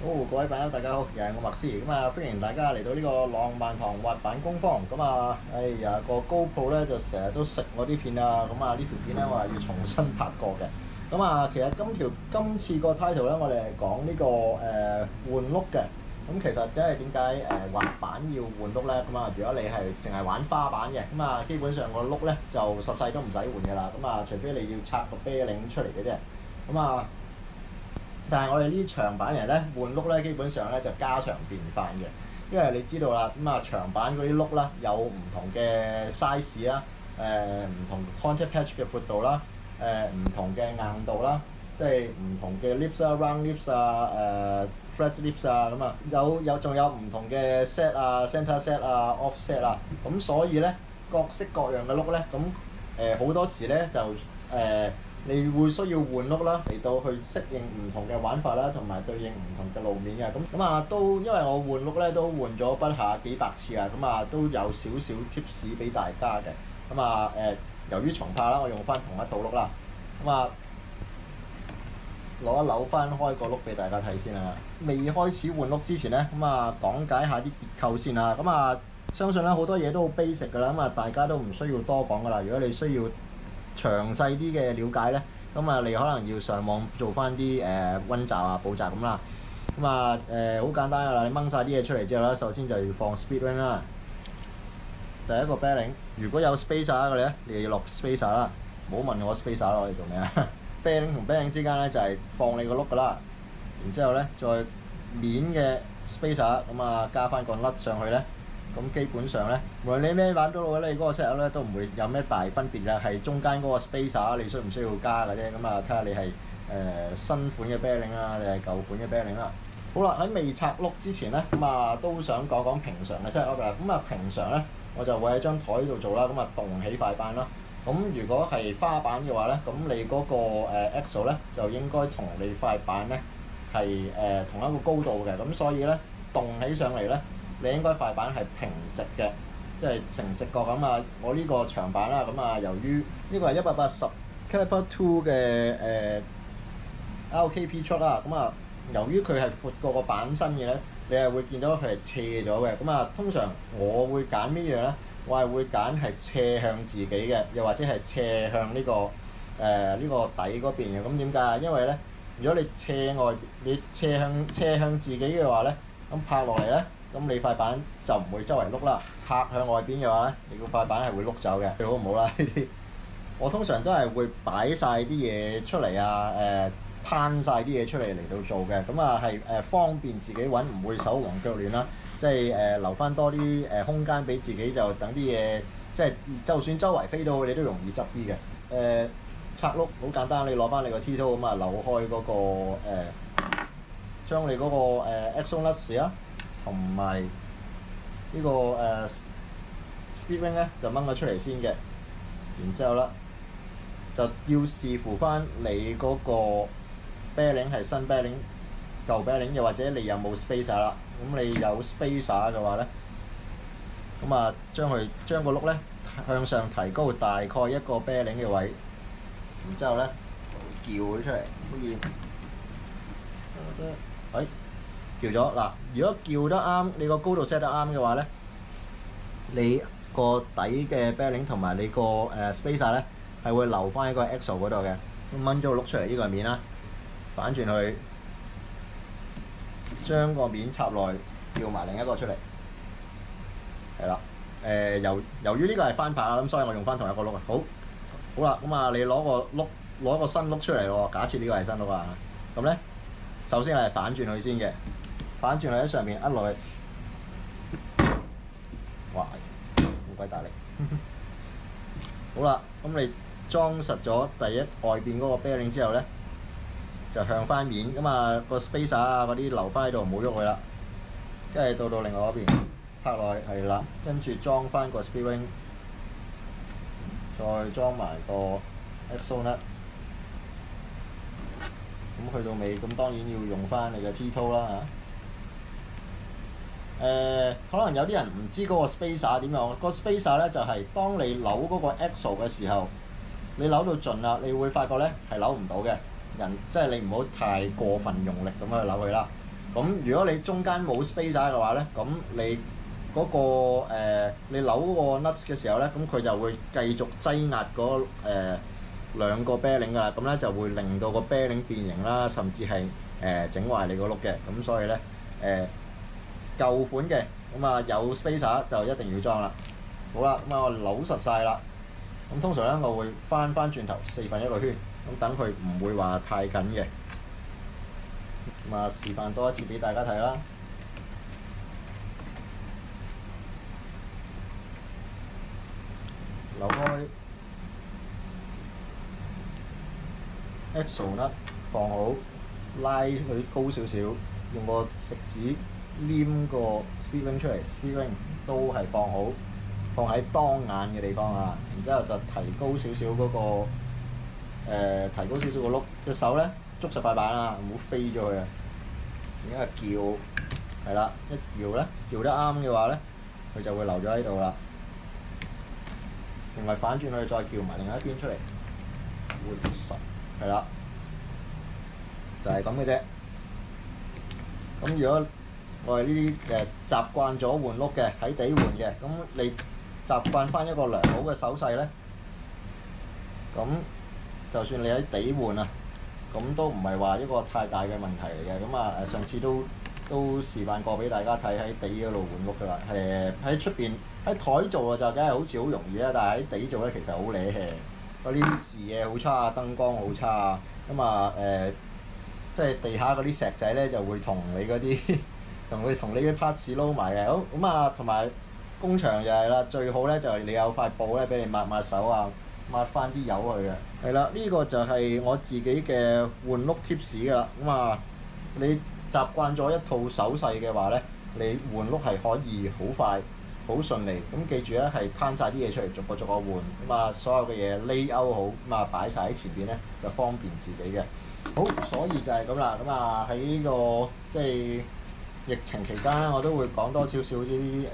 好，各位朋友大家好，又係我麥斯，歡迎大家嚟到呢個浪漫堂滑板工坊。哎呀個 GoPro 咧就成日都食我啲片啊，呢條片咧我係要重新拍過嘅。其實今次個 title 咧，我哋係講呢個換碌嘅。其實即係點解滑板要換碌咧？如果你係淨係玩花板嘅，基本上個碌咧就十世都唔使換㗎啦。除非你要拆個啤領出嚟嘅啫。但係我哋呢長板人咧換碌咧，基本上咧就家常便飯嘅，因為你知道啦，長板嗰啲碌啦有唔同嘅 size 啦，唔同 contact patch 嘅闊度啦，唔同嘅硬度啦，即係唔同嘅 lips 啊、round lips 啊、flat lips 啊，仲有唔同嘅 set 啊、center set 啊、offset 啊，所以咧各式各樣嘅碌咧，好多時咧就你會需要換碌啦，嚟到去適應唔同嘅玩法啦，同埋對應唔同嘅路面嘅。都因為我換碌咧都換咗不下幾百次啊，都有少少 tips 俾大家嘅。由於重拍啦，我用翻同一套碌啦。攞一扭翻開個碌俾大家睇先啦。未開始換碌之前咧，講解下啲結構先啦。相信咧好多嘢都好 basic 㗎啦，大家都唔需要多講㗎啦。如果你需要詳細啲嘅了解咧，你可能要上網做翻啲溫習啊、補習咁啦。好簡單㗎啦，你掹晒啲嘢出嚟之後咧，首先就要放 speed ring 啦。第一個 bearing 如果有 spacer 嘅咧，你要落 spacer 啦。唔好問我 spacer 攞嚟做咩啊？bearing 同 bearing 之間咧就係放你個碌㗎啦。然之後咧再面嘅 spacer 加翻個 nut 上去咧。基本上咧，無論你咩板都好咧，你嗰個 set 咧都唔會有咩大分別嘅，係中間嗰個 spacer 你需唔需要加嘅啫。睇下你係新款嘅 bearing 啦，定係舊款嘅 bearing 啦。好啦，喺未拆碌之前咧，都想講講平常嘅 set up 啦。平常咧我就會喺張台度做啦，動起塊板啦。如果係花板嘅話咧，你嗰個axle 咧就應該同你塊板咧係同一個高度嘅，所以咧動起上嚟咧。你應該塊板係平直嘅，即係成直角我呢個長板啦，由於呢個係180 Caliper 2嘅RKP 出啦，由於佢係闊過個板身嘅咧，你係會見到佢係斜咗嘅。通常我會揀咩嘢咧？我係會揀係斜向自己嘅，又或者係斜向呢個底嗰邊嘅。點解啊？因為咧，如果你斜向自己嘅話咧，拍落嚟咧。你塊板就唔會周圍碌啦，拍向外邊嘅話咧，你個塊板係會碌走嘅，最好唔好啦呢啲。我通常都係會擺晒啲嘢出嚟啊，攤晒啲嘢出嚟到做嘅，係方便自己揾，唔會手忙腳亂啦。即係留翻多啲空間俾自己，就等啲嘢，即係就算周圍飛到，你都容易執啲嘅。拆碌好簡單，你攞翻你個 T-toe 扭開嗰個將你嗰個axle nuts 啊。同埋呢個speed ring 咧就掹咗出嚟先嘅，然之後啦就要視乎翻你嗰個 bearing 係新 bearing、舊 bearing，又或者你有冇 spacer 啦。你有 spacer 嘅話咧，將個碌咧向上提高大概一個 bearing 嘅位，然之後咧撬佢出嚟，好似撬咗嗱。如果撬得啱，你個高度 set 得啱嘅話咧，你個底嘅 bearing 同埋你個spacer 咧係會留翻喺個 axle 嗰度嘅。掹咗個碌出嚟，呢個面啦，反轉去，將個面插落去，撬埋另一個出嚟，係啦。由於呢個係翻拍啦，所以我用翻同一個碌啊。好啦，你攞個新碌出嚟咯。假設呢個係新碌啊，咧首先係反轉佢先嘅。反轉喺上面一落去，哇！好鬼大力。好啦，你裝實咗第一外邊嗰個 bearing 之後咧，就向翻面個 spacer 啊嗰啲留翻喺度，唔好喐佢啦。跟住到另外嗰邊拍落去，係啦，跟住裝翻個 speed ring， 再裝埋個 axle nut。去到尾，當然要用翻你嘅 T-toe 啦嚇。可能有啲人唔知嗰個 spacer 點樣。個 spacer 咧就係當你扭嗰個 axle 嘅時候，你扭到盡啦，你會發覺咧係扭唔到嘅。即係你唔好太過分用力咁去扭佢啦。咁如果你中間冇 spacer 嘅話咧，咁你嗰、你扭嗰個 nuts 嘅時候咧，咁佢就會繼續擠壓嗰兩個 bearing 㗎啦，咁咧就會令到個 bearing 變形啦，甚至係整壞你個轆嘅。咁所以咧舊款嘅咁啊有 spacer 就一定要裝啦。好啦，咁啊我扭實晒啦。咁通常咧我會翻轉頭4分1個圈，咁等佢唔會話太緊嘅。咁啊示範多一次俾大家睇啦。扭開 axle nut 放好，拉佢高少少，用個食指黏個 speed ring 出嚟 ，speed ring 都係放好，放喺當眼嘅地方啊。然之後就提高少少嗰個提高少少個轆，隻手咧捉實塊板啊，唔好飛咗佢啊。然之後撬係啦，一撬咧撬得啱嘅話咧，佢就會留咗喺度啦。同埋反轉去再撬埋另一邊出嚟，會實係啦，就係咁嘅啫。咁如果我哋呢啲習慣咗換轆嘅喺地換嘅，咁你習慣翻一個良好嘅手勢咧，咁就算你喺地換啊，咁都唔係話一個太大嘅問題嚟嘅。咁啊上次都示範過俾大家睇，喺地嗰度換轆㗎啦。喺出邊喺台做啊就梗係好似好容易啦，但係喺地做咧其實好瀨氣，嗰啲視野好差啊，燈光好差啊。咁啊即係地下嗰啲石仔咧就會同你嗰啲同你啲 parts 撈埋嘅。好咁啊，同埋工場就係啦，最好咧就係你有塊布咧俾你抹手啊，抹翻啲油去嘅。係啦，呢個就係我自己嘅換轆 tips 㗎啦。咁啊，你習慣咗一套手勢嘅話咧，你換轆係可以好快、好順利。咁記住咧，係攤晒啲嘢出嚟，逐個換。咁啊，所有嘅嘢 layout 好，咁啊擺晒喺前邊咧，就方便自己嘅。好，所以就係咁啦。咁啊喺呢個即係疫情期間，我都會講多少少啲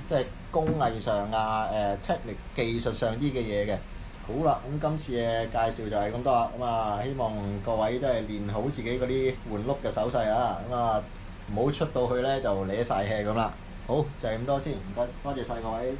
即係工藝上啊、technic 技術上啲嘅嘢嘅。好啦，咁今次嘅介紹就係咁多啦。咁啊，希望各位真係練好自己嗰啲換轆嘅手勢啊。咁啊，唔好出到去咧就瀨晒氣咁啦。好，就係咁多先，唔該，多謝晒各位。